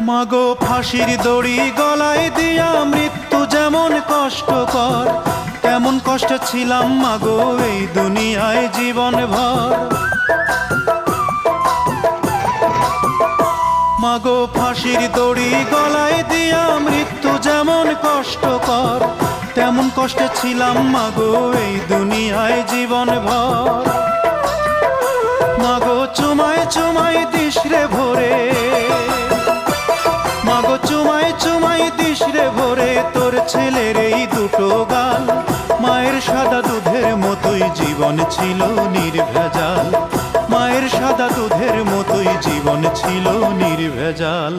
মাগো ফাঁসির দড়ি গলায় দিয়া মৃত্যু যেমন কষ্টকর, তেমন কষ্ট ছিলাম মাগো এই দুনিয়ায় জীবন ভর। মাগো ফাঁসির দড়ি গলায় দিয়া মৃত্যু যেমন কষ্টকর, তেমন কষ্টে ছিলাম মাগো এই দুনিয়ায় জীবন ভর। মাগো চুমায় চুমায় দিস রে ভোরে, মাগো চুমায় চুমায় দিস রে ভোরে তোর ছেলের এই দুটো গাল। মায়ের সাদা দুধের মতোই জীবন ছিল নির্ভেজাল, মায়ের সাদা দুধের মতোই জীবন ছিল নির্ভেজাল।